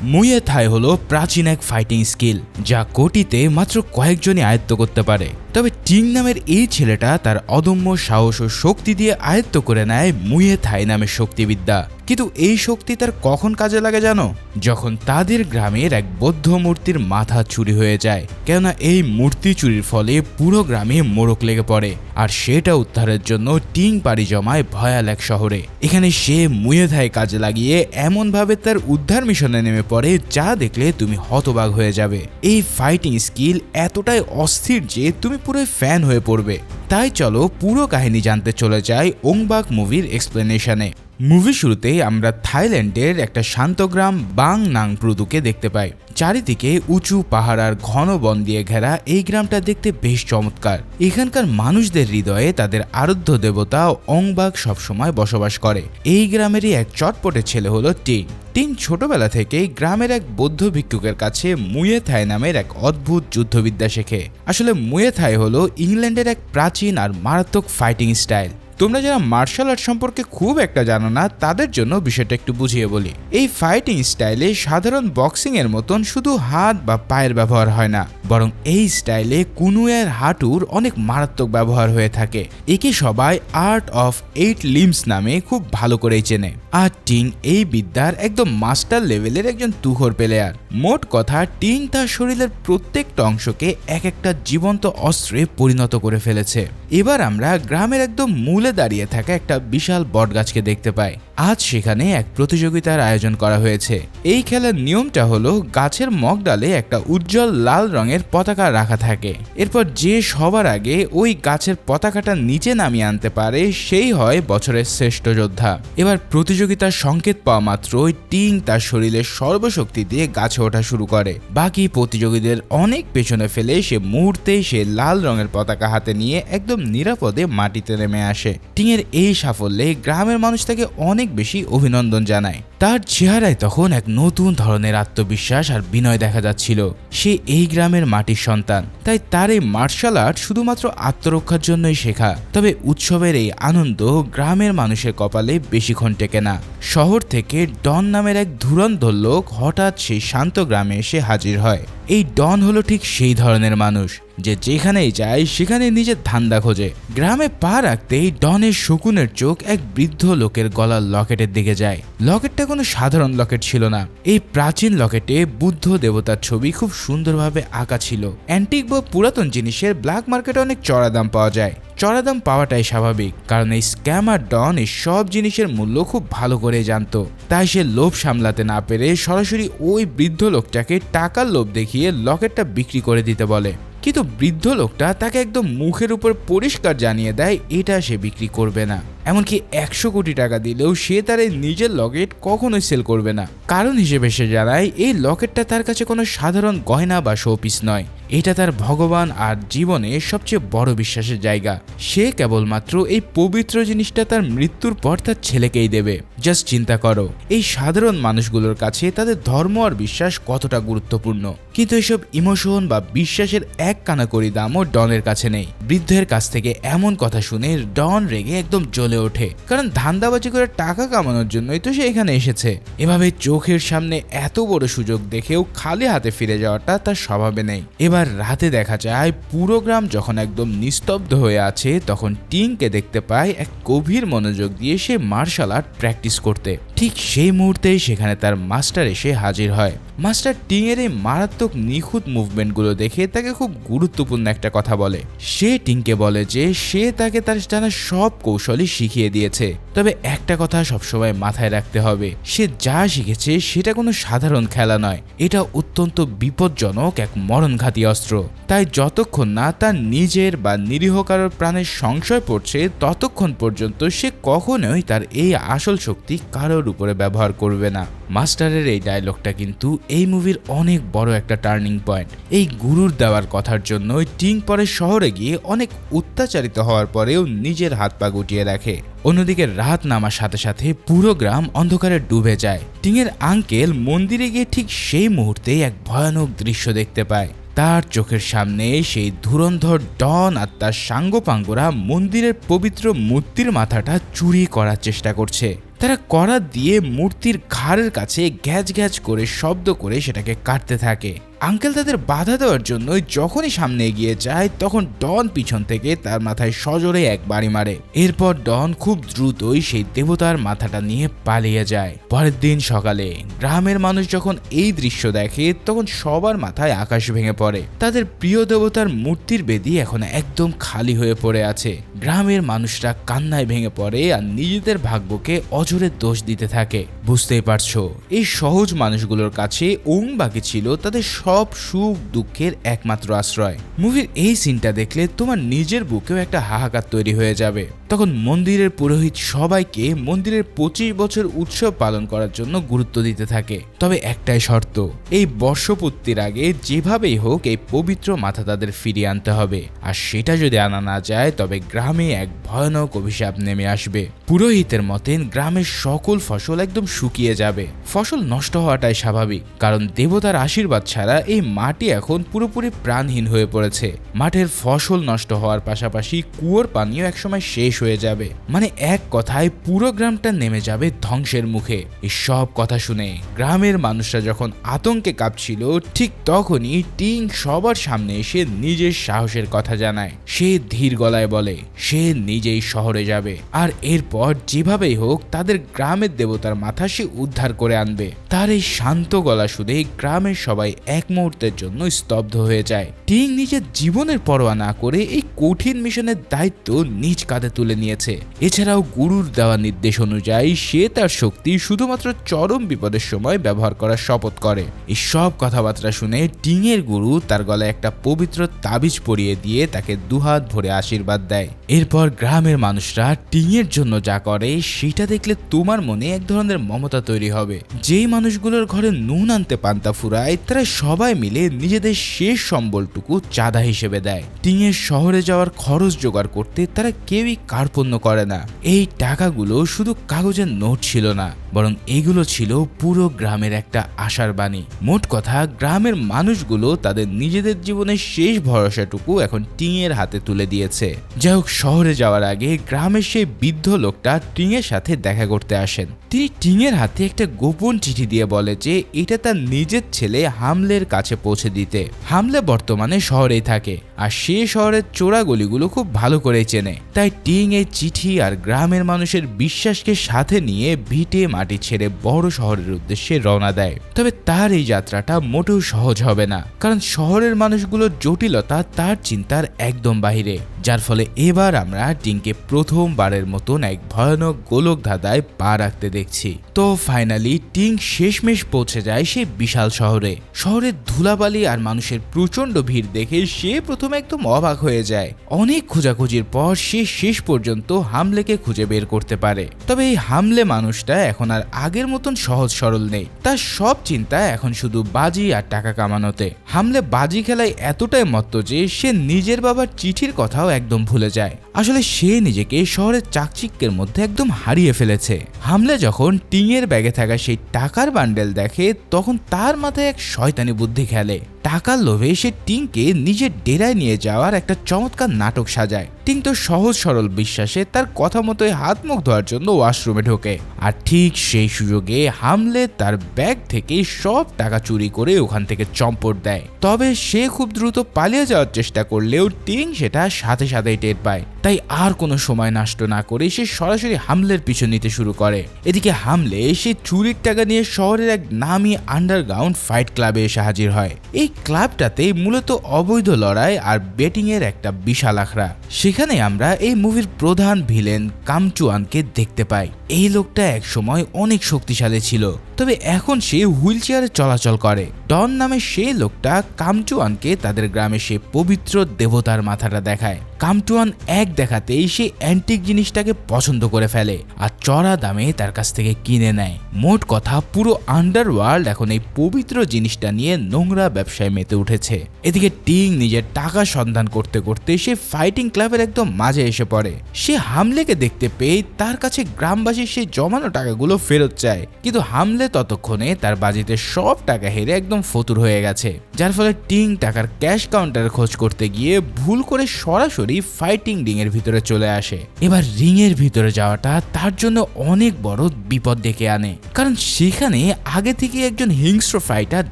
মুয়ে থাই হলো প্রাচীন এক ফাইটিং স্কিল যা কোটিতে মাত্র কয়েকজনই আয়ত্ত করতে পারে। তবে টিং নামের এই ছেলেটা তার অদম্য সাহস ও শক্তি দিয়ে আয়ত্ত করে নেয় মুয়ে থাই নামের শক্তিবিদ্যা। কিন্তু এই শক্তি তার কখন কাজে লাগে জানো? যখন তাদের গ্রামের এক বৌদ্ধ মূর্তির মাথা চুরি হয়ে যায়। কেননা এই মূর্তি চুরির ফলে পুরো গ্রামে মোড়ক লেগে পড়ে, আর সেটা উদ্ধারের জন্য টিং পাড়ি জমায় ভয়াল এক শহরে। এখানে সে মুয়ে থাই কাজে লাগিয়ে এমনভাবে তার উদ্ধার মিশনে নেমে পড়ে যা দেখলে তুমি হতবাক হয়ে যাবে। এই ফাইটিং স্কিল এতটাই অস্থির যে তুমি পুরো ফ্যান হয়ে পড়বে। তাই চলো পুরো কাহিনী জানতে চলে যাই ওংবাক মুভির এক্সপ্লেনেশনে। মুভি শুরুতেই আমরা থাইল্যান্ডের একটা শান্ত গ্রাম বাং নাং প্রুদুকে দেখতে পাই। চারিদিকে উঁচু পাহাড় আর ঘন বন দিয়ে ঘেরা এই গ্রামটা দেখতে বেশ চমৎকার। এখানকার মানুষদের হৃদয়ে তাদের আরাধ্য দেবতা ওংবাক সবসময় বসবাস করে। এই গ্রামেরই এক চটপটে ছেলে হলো টিং। টিং ছোটবেলা থেকেই গ্রামের এক বৌদ্ধ ভিক্ষুকের কাছে মুয়ে থাই নামের এক অদ্ভুত যুদ্ধবিদ্যা শেখে। আসলে মুয়ে থাই হলো ইংল্যান্ডের এক প্রাচীন আর মারাত্মক ফাইটিং স্টাইল। তোমরা যারা মার্শাল আর্ট সম্পর্কে খুব একটা জানো না তাদের জন্য বিষয়টা একটু বুঝিয়ে বলি। এই ফাইটিং স্টাইলে সাধারণ বক্সিং এর মতন শুধু হাত বা পায়ের ব্যবহার হয় না, বরং এই স্টাইলে কুনুয়ের হাঁটুর অনেক মারাত্মক ব্যবহার হয়ে থাকে। একে সবাই আর্ট অফ 8 লিম্বস নামে খুব ভালো করেই চেনে। আর টিং এই বিদ্যার একদম মাস্টার লেভেলের একজন তুখোড় প্লেয়ার। মোট কথা টিং তার শরীরের প্রত্যেকটা অংশকে এক একটা জীবন্ত অস্ত্রে পরিণত করে ফেলেছে। এবার আমরা গ্রামের একদম মূলে দাঁড়িয়ে থাকা একটা বিশাল বটগাছকে দেখতে পাই। আজ সেখানে এক প্রতিযোগিতার আয়োজন করা হয়েছে। এই খেলার নিয়মটা হলো গাছের মগডালে একটা উজ্জ্বল লাল রঙের পতাকা রাখা থাকে। এরপর যে সবার আগে ওই গাছের পতাকাটা নিচে নামিয়ে আনতে পারে সেই হয় বছরের শ্রেষ্ঠ যোদ্ধা। এবার প্রতিযোগিতার সংকেত পাওয়া মাত্রই টিং তার শরীরের সর্বশক্তি দিয়ে গাছে ওঠা শুরু করে। বাকি প্রতিযোগীদের অনেক পেছনে ফেলে সে মুহূর্তেই সে লাল রঙের পতাকা হাতে নিয়ে একদম নিরাপদে মাটিতে নেমে আসে। টিং এর এই সাফল্যে গ্রামের মানুষ তাকে অনেক বেশি অভিনন্দন জানায়। তার চেহারায় তখন এক নতুন ধরনের আত্মবিশ্বাস আর বিনয় দেখা যাচ্ছিল। সে এই গ্রামের মাটির সন্তান, তাই তার এই মার্শাল আর্ট শুধুমাত্র আত্মরক্ষার জন্যই শেখা। তবে উৎসবের এই আনন্দ গ্রামের মানুষের কপালে বেশিক্ষণ টেকে না। শহর থেকে ডন নামের এক ধুরন্ধর লোক হঠাৎ সেই শান্ত গ্রামে এসে হাজির হয়। এই ডন হলো ঠিক সেই ধরনের মানুষ যে যেখানেই যায় সেখানে নিজের ধান্দা খোঁজে। গ্রামে পা রাখতেই ডনের শকুনের চোখ এক বৃদ্ধ লোকের গলার লকেটের দিকে যায়। লকেটটা কোনো সাধারণ লকেট ছিল না। এই প্রাচীন লকেটে বুদ্ধ দেবতার ছবি খুব সুন্দরভাবে আঁকা ছিল। অ্যান্টিক বা পুরাতন জিনিসের ব্ল্যাক মার্কেটে অনেক চড়া দাম পাওয়া যায়। চড়া দাম পাওয়াটাই স্বাভাবিক, কারণ এই স্ক্যামার ডন এই সব জিনিসের মূল্য খুব ভালো করে জানতো। তাই সে লোভ সামলাতে না পেরে সরাসরি ওই বৃদ্ধ লোকটাকে টাকার লোভ দেখিয়ে লকেটটা বিক্রি করে দিতে বলে। কিন্তু বৃদ্ধ লোকটা তাকে একদম মুখের উপর পরিষ্কার জানিয়ে দেয় এটা সে বিক্রি করবে না। এমনকি 100 কোটি টাকা দিলেও সে তার এই নিজের লকেট কখনোই সেল করবে না। কারণ হিসেবে সে জানায় এই লকেটটা তার কাছে কোনো সাধারণ গয়না বা শোপিস নয়, এটা তার ভগবান আর জীবনে সবচেয়ে বড় বিশ্বাসের জায়গা। সে কেবলমাত্র এই পবিত্র জিনিসটা তার মৃত্যুর পর তার ছেলেকেই দেবে। জাস্ট চিন্তা করো এই সাধারণ মানুষগুলোর কাছে তাদের ধর্ম আর বিশ্বাস কতটা গুরুত্বপূর্ণ। কিন্তু এসব ইমোশন বা বিশ্বাসের এক কানাকড়ি দামও ডনের কাছে নেই। বৃদ্ধের কাছ থেকে এমন কথা শুনে ডন রেগে একদম জ্বলে ওঠে, কারণ ধান্দাবাজি করে টাকা কামানোর জন্যই তো সে এখানে এসেছে। এভাবে চোখের সামনে এত বড় সুযোগ দেখেও খালি হাতে ফিরে যাওয়াটা তার স্বভাবে নেই। এবার রাতে দেখা যায় পুরো গ্রাম যখন একদম নিস্তব্ধ হয়ে আছে, তখন টিংকে দেখতে পায় এক গভীর মনোযোগ দিয়ে সে মার্শাল আর্ট প্র্যাকটিস করতে। ঠিক সেই মুহূর্তেই সেখানে তার মাস্টার এসে হাজির হয়। মাস্টার টিং এর এই মারাত্মক নিখুঁত মুভমেন্টগুলো দেখে তাকে খুব গুরুত্বপূর্ণ একটা কথা বলে। সে টিংকে বলে যে সে তাকে তার জানা সব কৌশলই শিখিয়ে দিয়েছে, তবে একটা কথা সবসময় মাথায় রাখতে হবে, সে যা শিখেছে সেটা কোনো সাধারণ খেলা নয়, এটা অত্যন্ত বিপজ্জনক এক মরণঘাতী অস্ত্র। তাই যতক্ষণ না তার নিজের বা নিরীহ কারোর প্রাণের সংশয় পড়ছে ততক্ষণ পর্যন্ত সে কখনোই তার এই আসল শক্তি কারোর উপরে ব্যবহার করবে না। মাস্টারের এই ডায়লগটা কিন্তু এই মুভির অনেক বড় একটা টার্নিং পয়েন্ট। এই গুরুর দেওয়ার কথার জন্য টিং পরে শহরে গিয়ে অনেক অত্যাচারিত হওয়ার পরেও নিজের হাত পা গুটিয়ে রাখে। অন্যদিকে রাত নামার সাথে সাথে পুরো গ্রাম অন্ধকারে ডুবে যায়। টিংয়ের আঙ্কেল মন্দিরে গিয়ে ঠিক সেই মুহূর্তে এক ভয়ানক দৃশ্য দেখতে পায়। তার চোখের সামনে সেই ধুরন্ধর ডন আর তার সাঙ্গপাঙ্গরা মন্দিরের পবিত্র মূর্তির মাথাটা চুরি করার চেষ্টা করছে। তারা করাত দিয়ে মূর্তির ঘাড়ের কাছে গ্যাজ গ্যাজ করে শব্দ করে সেটাকে কাটতে থাকে। আঙ্কেল তাদের বাধা দেওয়ার জন্য যখনই সামনে এগিয়ে যায় তখন ডন পিছন থেকে তার মাথায় সজোরে এক বাড়ি মারে। এরপর ডন খুব দ্রুতই সেই দেবতার মাথাটা নিয়ে পালিয়ে যায়। পরের দিন সকালে গ্রামের মানুষ যখন এই দৃশ্য দেখে তখন সবার মাথায় আকাশ ভেঙে পড়ে। তাদের প্রিয় দেবতার মূর্তির বেদি এখন একদম খালি হয়ে পড়ে আছে। গ্রামের মানুষরা কান্নায় ভেঙে পড়ে আর নিজেদের ভাগ্যকে অজরে দোষ দিতে থাকে। বুঝতেই পারছো, এই সহজ মানুষগুলোর কাছে ওং বাকি ছিল তাদের সব সুখ দুঃখের একমাত্র আশ্রয়। মুভির এই সিনটা দেখলে তোমার নিজের বুকেও একটা হাহাকার তৈরি হয়ে যাবে। তখন মন্দিরের পুরোহিত সবাইকে মন্দিরের 25 বছর উৎসব পালন করার জন্য গুরুত্ব দিতে থাকে। তবে একটাই শর্ত, এই বর্ষপূর্তির আগে যেভাবেই হোক এই পবিত্র মাথা তাদের ফিরিয়ে আনতে হবে। আর সেটা যদি আনা না যায় তবে গ্রামে এক ভয়ানক অভিশাপ নেমে আসবে। পুরোহিতের মতেন গ্রামের সকল ফসল একদম শুকিয়ে যাবে। ফসল নষ্ট হওয়াটাই স্বাভাবিক, কারণ দেবতার আশীর্বাদ ছাড়া এই মাটি এখন পুরোপুরি প্রাণহীন হয়ে পড়েছে। মাঠের ফসল নষ্ট হওয়ার পাশাপাশি কুয়োর পানিও একসময় শেষ হয়ে যাবে। মানে এক কথায় পুরো গ্রামটা নেমে যাবে ধ্বংসের মুখে। এই সব কথা শুনে গ্রামের মানুষরা যখন আতঙ্কে কাঁপছিল ঠিক তখনই টিং সবার সামনে এসে নিজের সাহসের কথা জানায়। সে ধীর গলায় বলে সে নিজেই শহরে যাবে আর এরপর যেভাবেই হোক তাদের গ্রামের দেবতার মাথা সে উদ্ধার করে আনবে। তার এই শান্ত গলা শুনে গ্রামের সবাই এক মুহূর্তের জন্য স্তব্ধ হয়ে যায়। টিং নিজের জীবনের পরোয়া না করে এই কঠিন মিশনের দায়িত্ব নিজ কাঁধে তুলে নিয়েছে। এছাড়াও গুরুর দেওয়া নির্দেশ অনুযায়ী সে তার শক্তি শুধুমাত্র চরম বিপদের সময় ব্যবহার করার শপথ করে। এই সব কথাবার্তা শুনে টিং এর গুরু তার গলায় একটা পবিত্র তাবিজ পরিয়ে দিয়ে তাকে দুহাত ভরে আশীর্বাদ দেয়। এরপর গ্রামের মানুষরা টিং এর জন্য যা করে সেটা দেখলে তোমার মনে এক ধরনের মমতা তৈরি হবে। যেই মানুষগুলোর ঘরে নুন আনতে পান্তা ফুরায় তারা সবাই মিলে নিজেদের শেষ সম্বলটুকু চাঁদা হিসেবে দেয়। টিং এর শহরে যাওয়ার খরচ জোগাড় করতে তারা কেউই কার্পণ্য করে না। এই টাকাগুলো শুধু কাগজের নোট ছিল না, বরং এগুলো ছিল পুরো গ্রামের একটা আশার বাণী। মোট কথা গ্রামের মানুষগুলো তাদের নিজেদের জীবনের শেষ ভরসাটুকু এখন টিং এর হাতে তুলে দিয়েছে। যাই হোক, শহরে যাওয়ার আগে গ্রামের সেই বৃদ্ধ লোকটা টিং এর সাথে দেখা করতে আসেন। তিনি টিং এর হাতে একটা গোপন চিঠি দিয়ে বলে যে এটা তার নিজের ছেলে হামলের কাছে পৌঁছে দিতে। হামলে বর্তমানে শহরেই থাকে আর সে শহরের চোরা গলিগুলো খুব ভালো করেই চেনে। তাই টিং এই চিঠি আর গ্রামের মানুষের বিশ্বাসকে সাথে নিয়ে ভিটে মাটি ছেড়ে বড় শহরের উদ্দেশ্যে রওনা দেয়। তবে তার এই যাত্রাটা মোটেও সহজ হবে না, কারণ শহরের মানুষগুলোর জটিলতা তার চিন্তার একদম বাহিরে। যার ফলে এবার আমরা টিংকে প্রথমবারের মতন এক ভয়ানক গোলক ধাঁধায় পা রাখতে দেখছি। তো ফাইনালি টিং শেষমেশ পৌঁছে যায় সেই বিশাল শহরে। শহরের ধুলাবালি আর মানুষের প্রচন্ড ভিড় দেখে সে প্রথমে একদম অবাক হয়ে যায়। অনেক খোঁজাখুঁজির পর সে শেষ পর্যন্ত হামলেকে খুঁজে বের করতে পারে। তবে এই হামলে মানুষটা এখন আর আগের মতন সহজ সরল নেই। তার সব চিন্তা এখন শুধু বাজি আর টাকা কামানোতে। হামলে বাজি খেলায় এতটাই মত্ত যে সে নিজের বাবার চিঠির কথাও একদম ভুলে যায়। আসলে সে নিজেকে শহরের চাকচিক্যের মধ্যে একদম হারিয়ে ফেলেছে। হামলে যখন টিং এর ব্যাগে থাকা সেই টাকার বান্ডেল দেখে তখন তার মাথায় এক শয়তানি বুদ্ধি খেলে। টাকার লোভে সে টিংকে নিজের ডেরায় নিয়ে যাওয়ার একটা চমৎকার নাটক সাজায়। টিং তো সহজ সরল বিশ্বাসে তার কথা মতোই হাত মুখ ধোয়ার জন্য ওয়াশরুমে ঢোকে। আর ঠিক সেই সুযোগে হামলে তার ব্যাগ থেকে সব টাকা চুরি করে ওখান থেকে চম্পট দেয়। তবে সে খুব দ্রুত পালিয়ে যাওয়ার চেষ্টা করলেও টিং সেটা সাথে সাথেই টের পায়। তাই আর কোনো সময় নষ্ট না করে সে সরাসরি হামলের পিছু নিতে শুরু করে। এদিকে হামলে সে চুরির টাকা নিয়ে শহরের এক নামি আন্ডারগ্রাউন্ড ফাইট ক্লাবে এসে হাজির হয়। এই ক্লাবটাতে মূলত অবৈধ লড়াই আর বেটিং এর একটা বিশাল আখড়া। সেখানে আমরা এই মুভির প্রধান ভিলেন কামচুয়ানকে দেখতে পাই। এই লোকটা এক সময় অনেক শক্তিশালী ছিল, তবে এখন সে হুইল চেয়ারে চলাচল করে। ডন নামে সেই লোকটা কামচুয়ানকে তাদের গ্রামে সে পবিত্র দেবতার মাথাটা দেখায়। কামচুয়ান এক দেখাতেই সে অ্যান্টিক জিনিসটাকে পছন্দ করে ফেলে আর চড়া দামে তার কাছ থেকে কিনে নেয়। মোট কথা পুরো আন্ডারওয়ার্ল্ড এখন এই পবিত্র জিনিসটা নিয়ে নোংরা ব্যবসায় মেতে উঠেছে। এদিকে টিং নিজের টাকা সন্ধান করতে করতে সে ফাইটিং ক্লাবের একদম মাঝে এসে পড়ে। সে হামলেকে দেখতে পেয়ে তার কাছে গ্রামবাসী গ্রামবাসী সেই জমানো টাকাগুলো ফেরত চায়, কিন্তু হামলে ততক্ষণে তার বাজিতে সব টাকা হেরে একদম ফতুর হয়ে গেছে, যার ফলে টিং টাকার ক্যাশ কাউন্টারে খোঁজ করতে গিয়ে ভুল করে সরাসরি ফাইটিং রিং এর ভিতরে চলে আসে। এবার রিং এর ভিতরে যাওয়াটা তার জন্য অনেক বড় বিপদ ডেকে আনে, কারণ সেখানে আগে থেকে একজন হিংস্র ফাইটার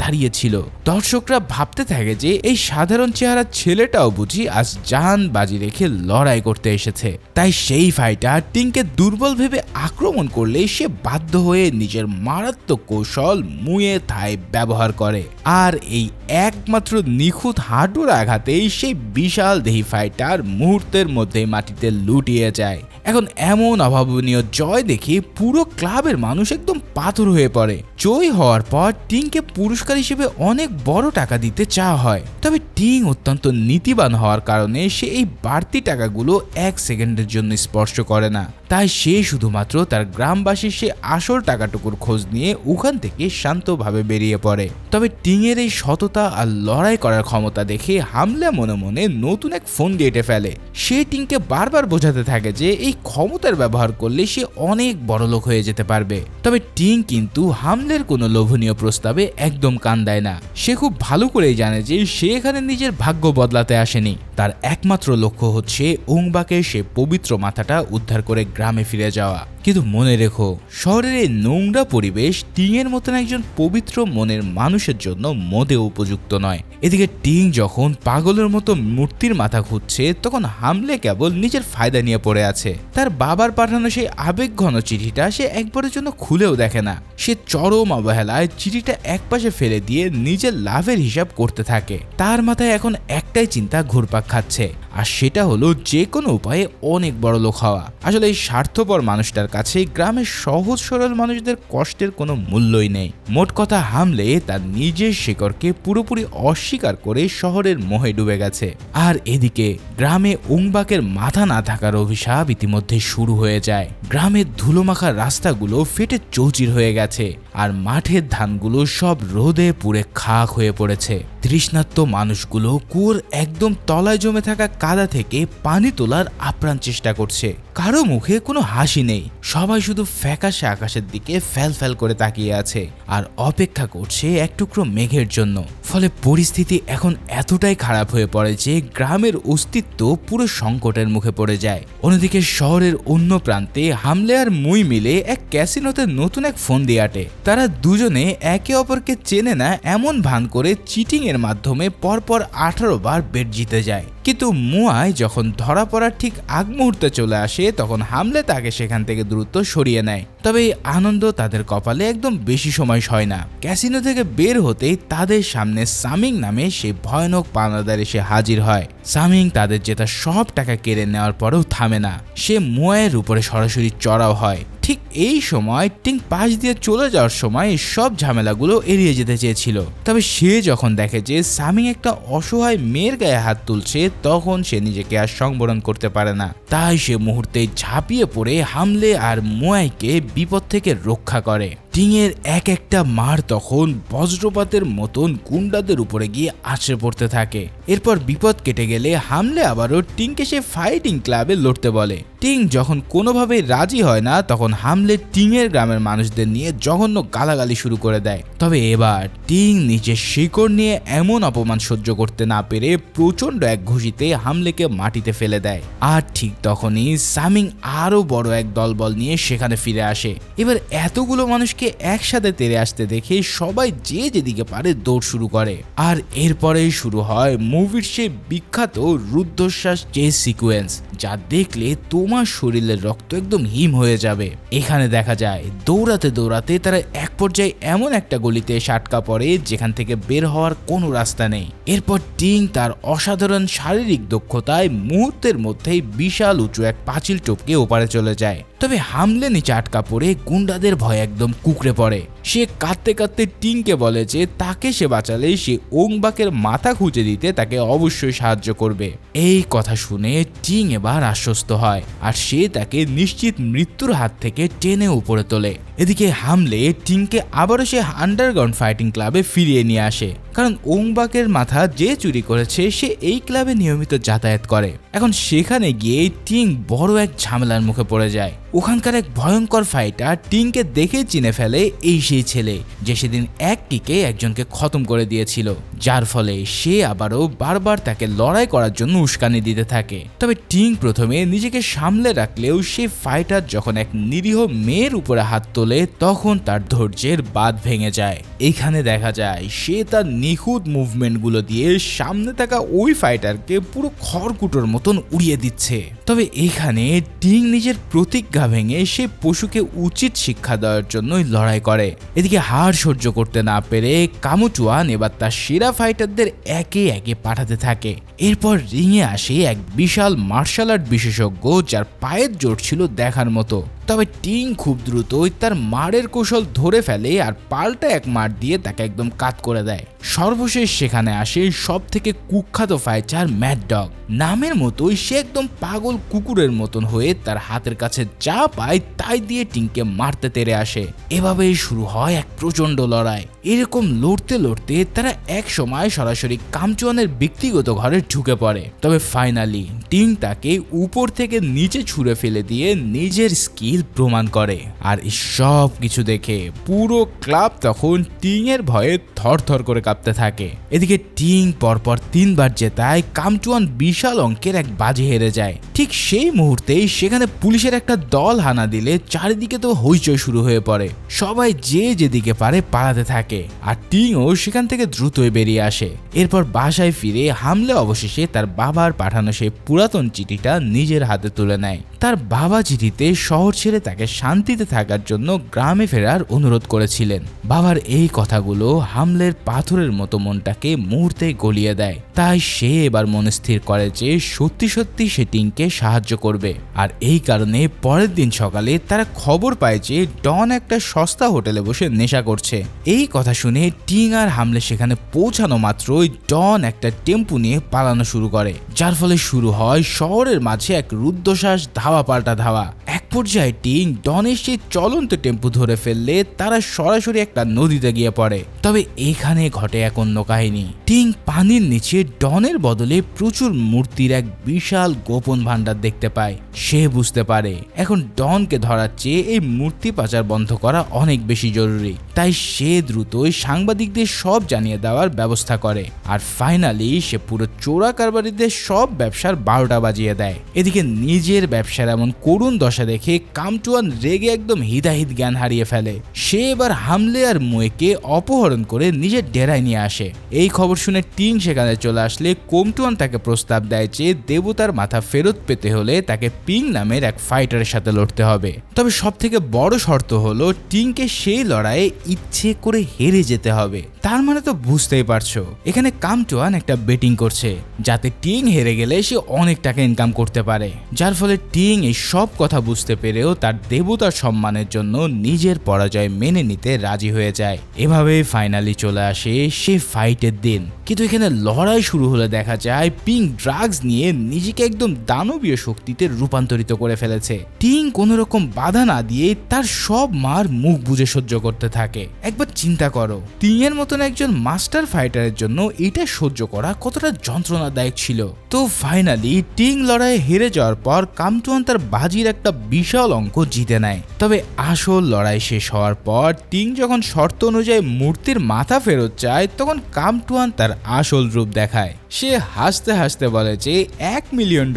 দাঁড়িয়ে ছিল। দর্শকরা ভাবতে থাকে যে এই সাধারণ চেহারার ছেলেটাও বুঝি আজ জান বাজি রেখে লড়াই করতে এসেছে। তাই সেই ফাইটার টিংকে দুর্বল ভেবে আক্রমণ করলে সে বাধ্য হয়ে নিজের মারাত্মক কৌশল মুয়ে থাই ব্যবহার করে, আর এই একমাত্র নিখুঁত হাঁটুর আঘাতেই সেই বিশাল দেহি ফাইটার মুহূর্তের মধ্যে মাটিতে লুটিয়ে যায়। এখন এমন অভাবনীয় জয় দেখে পুরো ক্লাবের মানুষ একদম পাথর হয়ে পড়ে। জয় হওয়ার পর টিংকে পুরস্কার হিসেবে অনেক বড় টাকা দিতে চাওয়া হয়, তবে টিং অত্যন্ত নীতিবান হওয়ার কারণে সে এই বাড়তি টাকাগুলো 1 সেকেন্ডের জন্য স্পর্শ করে না। তাই সে শুধুমাত্র তার গ্রামবাসীর সে আসল টাকাটুকুর খোঁজ নিয়ে ওখান থেকে শান্তভাবে বেরিয়ে পড়ে। তবে টিংয়ের এই সততা আর লড়াই করার ক্ষমতা দেখে হামলে মনে মনে নতুন এক ফোন গেটে ফেলে। সে টিংকে বারবার বোঝাতে থাকে যে এই ক্ষমতার ব্যবহার করলে সে অনেক বড় লোক হয়ে যেতে পারবে। তবে টিং কিন্তু হামলের কোনো লোভনীয় প্রস্তাবে একদম কান দেয় না। সে খুব ভালো করেই জানে যে সে এখানে নিজের ভাগ্য বদলাতে আসেনি, তার একমাত্র লক্ষ্য হচ্ছে উংবাকে সে পবিত্র মাথাটা উদ্ধার করে গ্রামে ফিরে যাওয়া। কিন্তু মনে রেখো, শহরের এই নোংরা পরিবেশ টিংয়ের মতন একজন পবিত্র মনের মানুষের জন্য মোটেও উপযুক্ত নয়। এদিকে টিং যখন পাগলের মতো মূর্তির মাথা খুঁজছে, তখন হামলে কেবল নিজের ফায়দা নিয়ে পড়ে আছে। তার বাবার পাঠানো সেই আবেগঘন চিঠিটা সে একবারের জন্য খুলেও দেখে না। সে চরম অবহেলায় চিঠিটা একপাশে ফেলে দিয়ে নিজের লাভের হিসাব করতে থাকে। তার মাথায় এখন একটাই চিন্তা ঘুরপাক খাচ্ছে, আর সেটা হলো যে কোনো উপায়ে অনেক বড় লোক হওয়া। আসলে এই স্বার্থপর মানুষটার কাছে গ্রামের সহজ সরল মানুষদের কষ্টের কোনো মূল্যই নেই। মোট কথা, হামলে তার নিজের শিকড়কে পুরোপুরি অস্বীকার করে শহরের মোহে ডুবে গেছে। আর এদিকে গ্রামে উংবাকের মাথা না থাকার অভিশাপ ইতিমধ্যে শুরু হয়ে যায়। গ্রামের ধুলোমাখা রাস্তাগুলো ফেটে চৌচির হয়ে গেছে, আর মাঠের ধানগুলো সব রোদে পুড়ে খাক হয়ে পড়েছে। তৃষ্ণার্ত মানুষগুলো কুয়োর একদম তলায় জমে থাকা কাদা থেকে পানি তোলার আপ্রাণ চেষ্টা করছে। কারো মুখে কোনো হাসি নেই, সবাই শুধু ফ্যাকাশে আকাশের দিকে ফ্যাল ফ্যাল করে তাকিয়ে আছে আর অপেক্ষা করছে এক টুকরো মেঘের জন্য। ফলে পরিস্থিতি এখন এতটাই খারাপ হয়ে পড়ে যে গ্রামের অস্তিত্ব পুরো সংকটের মুখে পড়ে যায়। অন্যদিকে শহরের অন্য প্রান্তে হামলে আর মুই মিলে এক ক্যাসিনোতে নতুন এক ফোন দিয়ে আটে। তারা দুজনে একে অপরকে চেনে না এমন ভান করে চিটিং এর মাধ্যমে পরপর 18 বার বেট জিতে যায়। কিন্তু মুয়ায় যখন ধরা পড়ার ঠিক আগ মুহূর্তে চলে আসে, তখন হামলে তাকে সেখান থেকে দ্রুত সরিয়ে নেয়। তবে এই আনন্দ তাদের কপালে একদম বেশি সময় সয় না। ক্যাসিনো থেকে বের হতেই তাদের সামনে সামিং নামে সেই ভয়ানক পাওনাদার এসে হাজির হয়। সামিং তাদের জেতা সব টাকা কেড়ে নেওয়ার পরেও থামে না, সে মুয়ায়ের উপরে সরাসরি চড়াও হয়। ঠিক এই সময় টিং পাশ দিয়ে চলে যাওয়ার সময় সব ঝামেলাগুলো এড়িয়ে যেতে চেয়েছিল। তবে সে যখন দেখে যে সামিং একটা অসহায় মেয়ের গায়ে হাত তুলছে, তখন সে নিজেকে আর সংবরণ করতে পারে না। তাই সে মুহূর্তে ঝাঁপিয়ে পড়ে হামলে আর মুয়াইকে বিপদ থেকে রক্ষা করে। টিংয়ের এক একটা মার তখন বজ্রপাতের মতন গুন্ডাদের উপরে গিয়ে আছড়ে পড়তে থাকে। এরপর বিপদ কেটে গেলে হামলে আবারও টিংকে সে ফাইটিং ক্লাবে লড়তে বলে। টিং যখন কোনোভাবেই রাজি হয় না, তখন হামলে টিংয়ের গ্রামের মানুষদের নিয়ে জঘন্য গালাগালি শুরু করে দেয়। তবে এবার টিং নিজের শিকড় নিয়ে এমন অপমান সহ্য করতে না পেরে প্রচন্ড এক ঘুষিতে হামলেকে মাটিতে ফেলে দেয়। আর ঠিক তখনই সামিং আরো বড় এক দলবল নিয়ে সেখানে ফিরে আসে। এবার এতগুলো মানুষকে একসাথে তেড়ে আসতে দেখে সবাই যে যেদিকে পারে দৌড় শুরু করে। আর এরপরেই শুরু হয় মুভির সেই বিখ্যাত রুদ্ধশ্বাস চেস সিকোয়েন্স, যা দেখলে তোমার শরীরের রক্ত একদম হিম হয়ে যাবে। এখানে দেখা যায় দৌড়াতে দৌড়াতে তারা এক পর্যায়ে এমন একটা গলিতে এসে আটকা পড়ে যেখান থেকে বের হওয়ার কোনো রাস্তা নেই। এরপর টিং তার অসাধারণ শারীরিক দক্ষতায় মুহূর্তের মধ্যেই বিশাল উঁচু এক পাঁচিল টপকে ওপারে চলে যায়। তবে হামলে নিচে আটকা পড়ে গুন্ডাদের ভয়ে একদম কুকড়ে পড়ে। সে কাঁদতে কাঁদতে টিংকে বলে যে তাকে সে বাঁচালে সে ওংবাকের মাথা খুঁজে দিতে তাকে অবশ্যই সাহায্য করবে। এই কথা শুনে টিং এবার আশ্বস্ত হয় আর সে তাকে নিশ্চিত মৃত্যুর হাত থেকে টেনে উপরে তোলে। এদিকে হামলে টিংকে আবারও সে আন্ডারগ্রাউন্ড ফাইটিং ক্লাবে ফিরিয়ে নিয়ে আসে, কারণ ওংবাকের মাথা যে চুরি করেছে সে এই ক্লাবে নিয়মিত যাতায়াত করে। এখন সেখানে গিয়ে টিং বড় এক ঝামেলার মুখে পড়ে যায়। ওখানকার এক ভয়ঙ্কর ফাইটার টিংকে দেখে চিনে ফেলে এই সেই ছেলে যে সেদিন এক কিকে একজনকে খতম করে দিয়েছিল, যার ফলে সে আবারও বারবার তাকে লড়াই করার জন্য উস্কানি দিতে থাকে। তবে টিং প্রথমে নিজেকে সামলে রাখলেও সে ফাইটার যখন এক নিরীহ মেয়ের উপরে হাত তোলে তখন তার ধৈর্যের বাঁধ ভেঙে যায়। এখানে দেখা যায় সে তার নিখুঁত মুভমেন্টগুলো দিয়ে সামনে থাকা ওই ফাইটারকে পুরো খড়কুটোর মতন উড়িয়ে দিচ্ছে। তবে এখানে টিং নিজের প্রতিজ্ঞা ভেঙে সে পশুকে উচিত শিক্ষা দেওয়ার জন্যই লড়াই করে। এদিকে হার সহ্য করতে না পেরে কামুচুয়ান এবার তার সেরা ফাইটারদের একে একে পাঠাতে থাকে। এরপর রিংয়ে আসে এক বিশাল মার্শাল আর্ট বিশেষজ্ঞ যার পায়ের জোর ছিল দেখার মতো। তবে টিং খুব দ্রুতই তার মারের কৌশল ধরে ফেলে আর পাল্টা এক মার দিয়ে তাকে একদম কাত করে দেয়। সর্বশেষ সেখানে আসে সব থেকে কুখ্যাত ফাইটার ম্যাড ডগ। নামের মতোই সে একদম পাগল কুকুরের মতন হয়ে তার হাতের কাছে যা পায় তাই দিয়ে টিংকে মারতে তেড়ে আসে। এভাবেই শুরু হয় এক প্রচন্ড লড়াই। এরকম লড়তে লড়তে তারা এক সময় সরাসরি কামচুয়ানের ব্যক্তিগত ঘরে ঢুকে পড়ে। তবে ফাইনালি টিং তাকে উপর থেকে নিচে ছুঁড়ে ফেলে দিয়ে নিজের স্কিল প্রমাণ করে। আর এই সব কিছু দেখে পুরো ক্লাব তখন টিং এর ভয়ে থরথর করে কাঁপতে থাকে। এদিকে টিং পরপর 3 বার জেতায় কামচুয়ান বিশাল অঙ্কের এক বাজি হেরে যায়। ঠিক সেই মুহূর্তেই সেখানে পুলিশের একটা দল হানা দিলে চারিদিকে তো হইচই শুরু হয়ে পড়ে। সবাই যে যেদিকে পারে পালাতে থাকে আর টিংও সেখান থেকে দ্রুতই বেরিয়ে আসে। এরপর বাসায় ফিরে হামলে অবশেষে তার বাবার পাঠানো সেই পুরাতন চিঠিটা নিজের হাতে তুলে নেয়। তার বাবা চিঠিতে শহর ছেড়ে তাকে শান্তিতে থাকার জন্য গ্রামে ফেরার অনুরোধ করেছিলেন। বাবার এই কথাগুলো হামলের পাথরের মতো মনটাকে মুহূর্তে গলিয়ে দেয়। তাই সে এবার মনে স্থির করে যে সত্যি সত্যি সে টিংকে সাহায্য করবে। আর এই কারণে পরের দিন সকালে তারা খবর পায় যে ডন একটা সস্তা হোটেলে বসে নেশা করছে। এই কথা শুনে টিং আর হামলে সেখানে পৌঁছানো মাত্রই ডন একটা টেম্পু নিয়ে পালানো শুরু করে, যার ফলে শুরু হয় শহরের মাঝে এক রুদ্ধশ্বাস ধাওয়া পাল্টা ধাওয়া। এক পর্যায়ে টিং ডনের সেই চলন্ত টেম্পু ধরে ফেললে তারা সরাসরি একটা নদীতে গিয়ে পড়ে। তবে এখানে ঘটে এক অন্য কাহিনী। টিং পানির নিচে ডনের বদলে প্রচুর মূর্তির এক বিশাল গোপন ভান্ডার দেখতে পায়। সে বুঝতে পারে এখন ডনকে ধরার চেয়ে এই মূর্তি পাচার বন্ধ করা অনেক বেশি জরুরি। তাই সে দ্রুতই সাংবাদিকদের সব জানিয়ে দেওয়ার ব্যবস্থা করে। আর ফাইনালি সে পুরো চোরা কারবারিদের সব ব্যবসার 12টা বাজিয়ে দেয়। এদিকে নিজের ব্যবসার এমন করুণ দশা দেখে কামচুয়ান রেগে একদম হিদাহিত জ্ঞান হারিয়ে ফেলে। সে এবার হামলে আর মুয়েকে অপহরণ করে নিজের ডেরায় নিয়ে আসে। এই খবর শুনে টিং সেখানে চলে আসলে কামচুয়ান তাকে প্রস্তাব দেয় যে দেবতার মাথা ফেরত পেতে হলে তাকে পিং নামের এক ফাইটারের সাথে লড়তে হবে। তবে সব থেকে বড় শর্ত হলো টিংকে সেই লড়াইয়ে ইচ্ছে করে হেরে যেতে হবে। তার মানে তো বুঝতেই পারছো এখানে কামচুয়ান একটা বেটিং করছে যাতে টিং হেরে গেলে সে অনেক টাকা ইনকাম করতে পারে। যার ফলে টিং এই সব কথা বুঝতে পেরেও তার দেবতার সম্মানের জন্য নিজের পরাজয় মেনে নিতে রাজি হয়ে যায়। এভাবেই ফাইনালি চলে আসে সে ফাইটের দিন। কিন্তু এখানে লড়াই শুরু হলে দেখা যায় পিং ড্রাগস নিয়ে নিজেকে একদম দানবীয় শক্তিতে রূপান্তরিত করে ফেলেছে। টিং কোন রকম বাধা না দিয়ে তার সব মার মুখ বুজে সহ্য করতে থাকে। একবার চিন্তা করো টিং এর মতন একজন মাস্টার ফাইটারের জন্য এটা সহ্য করা কতটা যন্ত্রণাদায়ক ছিল। তো ফাইনালি টিং লড়াইয়ে হেরে যাওয়ার পর কামচুয়ান তার বাজির একটা বিশাল অঙ্ক জিতে নেয়। তবে আসল লড়াই শেষ হওয়ার পর টিং যখন শর্ত অনুযায়ী মূর্তির মাথা ফেরত চায় তখন কামচুয়ান তার আসল রূপ দেখায়। সে হাসতে হাসতে বলে যে $1 মিলিয়ন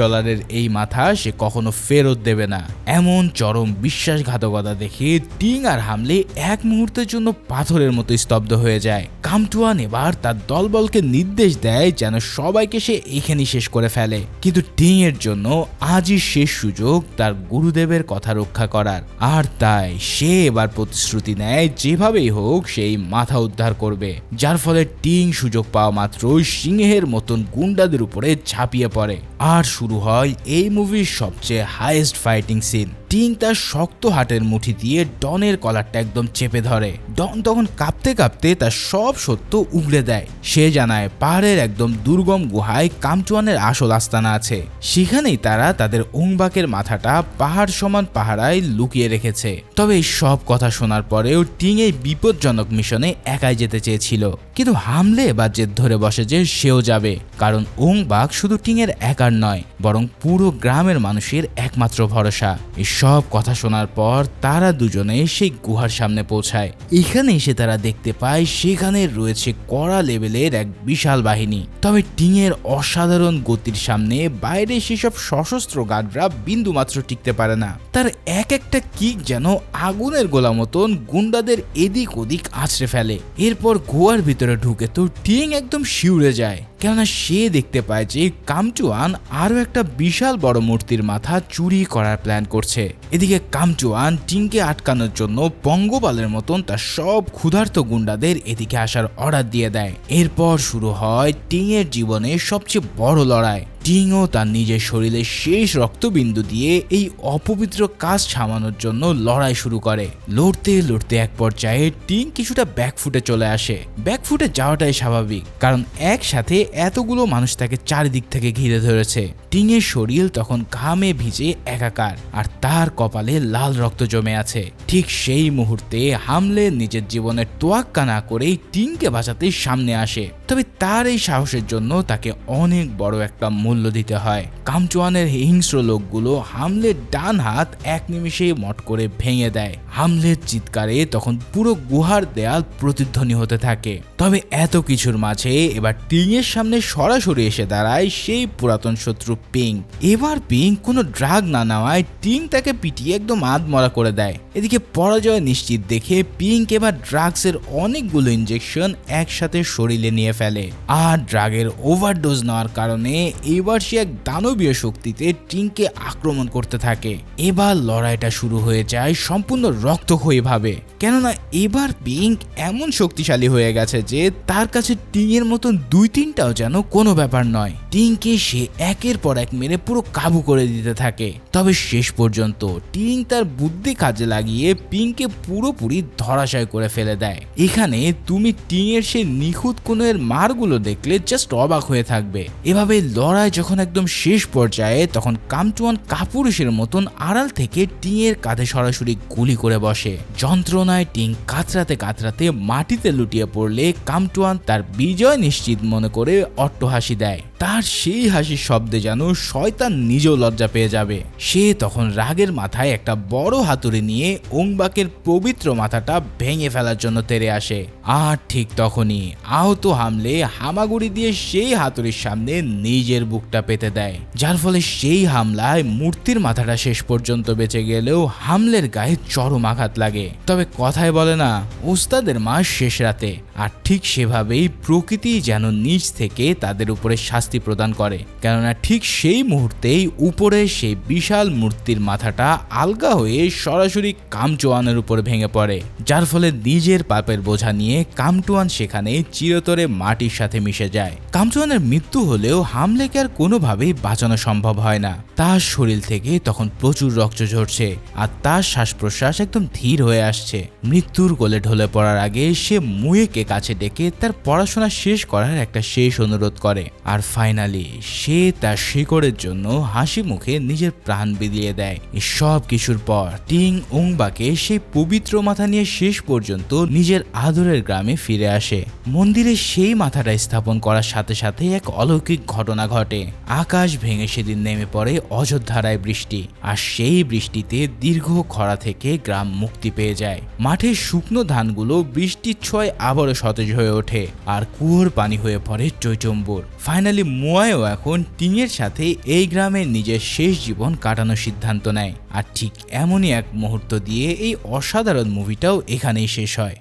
এই মাথা সে কখনো ফেরত দেবে না। এমন চরম বিশ্বাসঘাতকতা দেখে টিং আর হামলে এক মুহূর্তের জন্য পাথরের মতো স্তব্ধ হয়ে যায়। কামচুয়ান এবার তার দলবলকে নির্দেশ দেয় যেন সবাইকে সে এখানেই শেষ করে ফেলে। কিন্তু টিং এর জন্য আজই শেষ সুযোগ তার গুরুদেবের কথা রক্ষা করার। আর তাই সে এবার প্রতিশ্রুতি নেয় যেভাবেই হোক সেই মাথা উদ্ধার করবে। যার ফলে টিং সুযোগ পাওয়া মাত্রই সিংহের মতন গুন্ডাদের উপরে ঝাঁপিয়ে পড়ে। আর শুরু হয় এই মুভির সবচেয়ে হাইয়েস্ট ফাইটিং সিন। টিং তার শক্ত হাতের মুঠি দিয়ে ডনের কলারটা একদম চেপে ধরে। ডন তখন কাঁপতে কাঁপতে তার সব সত্য উগড়ে দেয়। সে জানায় পাহাড়ের একদম দুর্গম গুহায় কামচুয়ানের আসল আস্তানা আছে, সেখানেই তারা তাদের ওংবাকের মাথাটা পাহাড় সমান পাহারায় লুকিয়ে রেখেছে। তবে এই সব কথা শোনার পরেও টিং এই বিপজ্জনক মিশনে একাই যেতে চেয়েছিল, কিন্তু হামলে এবার জেদ ধরে বসে যে সেও যাবে, কারণ ওংবাক শুধু টিং এর একার নয় বরং পুরো গ্রামের মানুষের একমাত্র ভরসা। এই সব কথা শোনার পর তারা দুজনে সেই গুহার সামনে পৌঁছায়। এখানে এসে তারা দেখতে পায় সেখানে রয়েছে কড়া লেভেলের এক বিশাল বাহিনী। তবে টিং এর অসাধারণ গতির সামনে বাইরে সেসব সশস্ত্র গার্ডরা বিন্দুমাত্র টিকতে পারে না। তার এক একটা কিক যেন আগুনের গোলা মতন গুন্ডাদের এদিক ওদিক আছড়ে ফেলে। এরপর গুহার ভিতরে ঢুকে তো টিং একদম শিউরে যায়, কেননা সে দেখতে পায় যে কামচুয়ান আরো একটা বিশাল বড় মূর্তির মাথা চুরি করার প্ল্যান করছে। এদিকে কামচুয়ান টিংকে আটকানোর জন্য পঙ্গপালের মতন তার সব ক্ষুধার্ত গুন্ডাদের এদিকে আসার অর্ডার দিয়ে দেয়। এরপর শুরু হয় টিং এর জীবনে সবচেয়ে বড় লড়াই। টিংও তার নিজের শরীরের শেষ রক্তবিন্দু দিয়ে এই অপবিত্র কাজ থামানোর জন্য লড়াই শুরু করে। লড়তে লড়তে এক পর্যায়ে টিং কিছুটা ব্যাকফুটে চলে আসে। ব্যাকফুটে যাওয়াটাই স্বাভাবিক, কারণ একসাথে এতগুলো মানুষ তাকে চারিদিক থেকে ঘিরে ধরেছে। টিং এর শরীর তখন ঘামে ভিজে একাকার, আর তার কপালে লাল রক্ত জমে আছে। ঠিক সেই মুহূর্তে হামলে নিজের জীবনের তোয়াক্কা না করেই টিংকে বাঁচাতে সামনে আসে। তবে তার এই সাহসের জন্য তাকে অনেক বড় একটা মূল্য দিতে হয়। কামচুয়ানের হিংস্র লোকগুলো হামলের ডান হাত এক নিমিষেই মট করে ভেঙে দেয়। হামলের চিৎকারে তখন পুরো গুহার দেয়াল প্রতিধ্বনি হতে থাকে। তবে এত কিছুর মাঝে এবার টিং এর সামনে সরাসরি এসে দাঁড়ায় সেই পুরাতন শত্রু পিং। এবার পিং কোনো ড্রাগ না নেওয়ায় টিং তাকে পিটিয়ে একদম আধমরা করে দেয়। এদিকে পরাজয় নিশ্চিত দেখে পিং এবার ড্রাগসের অনেকগুলো ইনজেকশন একসাথে শরীরে নিয়ে ফেলে, আর ড্রাগের ওভারডোজ নেওয়ার কারণে এবার সে এক দানবীয় শক্তিতে টিংকে আক্রমণ করতে থাকে। এবার লড়াইটা শুরু হয়ে যায় সম্পূর্ণ রক্তক্ষয়ী ভাবে, কেননা এবার পিং এমন শক্তিশালী হয়ে গেছে যে তার কাছে টিং এর মতন 2-3টাও যেন কোনো ব্যাপার নয়। টিংকে সে একের পর এক মেরে পুরো কাবু করে দিতে থাকে। তবে শেষ পর্যন্ত টিং তার বুদ্ধি কাজে লাগিয়ে পিংকে পুরোপুরি ধরাশায়ী করে ফেলে দেয়। এখানে তুমি টিং এর সেই নিখুঁত কোণের মারগুলো দেখলে জাস্ট অবাক হয়ে থাকবে। এভাবে লড়াই যখন একদম শেষ পর্যায়ে, তখন কামচুয়ান কাপুরুষের মতন আড়াল থেকে টিং এর কাঁধে সরাসরি গুলি করে বসে। যন্ত্রণায় টিং কাতরাতে কাতরাতে মাটিতে লুটিয়ে পড়লে কামচুয়ান তার বিজয় নিশ্চিত মনে করে অট্টহাসি দেয়। তার সেই হাসির শব্দে যেন শয়তান নিজেও লজ্জা পেয়ে যাবে। সে তখন রাগের মাথায় একটা বড় হাতুড়ি নিয়ে ওংবাকের পবিত্র মাথাটা ভেঙে ফেলার জন্য তেড়ে আসে। আর ঠিক তখনই আহত হামলে হামাগুড়ি দিয়ে সেই হাতুড়ির সামনে নিজের বুকটা পেতে দেয়, যার ফলে সেই হামলায় মূর্তির মাথাটা শেষ পর্যন্ত বেঁচে গেলেও হামলের গায়ে চরম আঘাত লাগে। তবে কথায় বলে না, ওস্তাদের মা শেষ রাতে, আর ঠিক সেভাবেই প্রকৃতি যেন নিজ থেকে তাদের উপরে শাস্তি প্রদান করে। কেননা ঠিক সেই মুহূর্তেই উপরে সেই বিশাল মূর্তির মাথাটা আলগা হয়ে সরাসরি কামচুয়ানের উপর ভেঙে পড়ে, যার ফলে নিজের পাপের বোঝা নিয়ে কামচুয়ান সেখানে চিরতরে মাটির সাথে মিশে যায়। কামচুয়ানের মৃত্যু হলেও হামলেকে আর কোনোভাবেই বাঁচানো সম্ভব হয় না। তার শরীর থেকে তখন প্রচুর রক্ত ঝরছে, আর তার শ্বাস প্রশ্বাস একদম ধীর হয়ে আসছে। মৃত্যুর কোলে ঢলে পড়ার আগে সে মুয়েকে কাছে ডেকে তার পড়াশোনা শেষ করার একটা শেষ অনুরোধ করে, আর ফাইনালি সে তার শিকড়ের জন্য হাসি মুখে নিজের প্রাণ বিলিয়ে দেয়। এই সব কিছুর পর টিং ওংবাকে সেই পবিত্র মাথা নিয়ে শেষ পর্যন্ত নিজের আদরের গ্রামে ফিরে আসে। মন্দিরে সেই মাথাটা স্থাপন করার সাথে সাথে এক অলৌকিক ঘটনা ঘটে। আকাশ ভেঙে সেদিন নেমে পড়ে অযোধ্যারায় বৃষ্টি, আর সেই বৃষ্টিতে দীর্ঘ খরা থেকে গ্রাম মুক্তি পেয়ে যায়। মাঠের শুকনো ধানগুলো বৃষ্টির ছোঁয়ায় আবারও সতেজ হয়ে ওঠে, আর কুয়োর পানি হয়ে পড়ে চৈচম্বুর। ফাইনালি মুয়ায়ও এখন টিংয়ের সাথে এই গ্রামে নিজের শেষ জীবন কাটানোর সিদ্ধান্ত নেয়। আর ঠিক এমনই এক মুহূর্ত দিয়ে এই অসাধারণ মুভিটাও এখানেই শেষ হয়।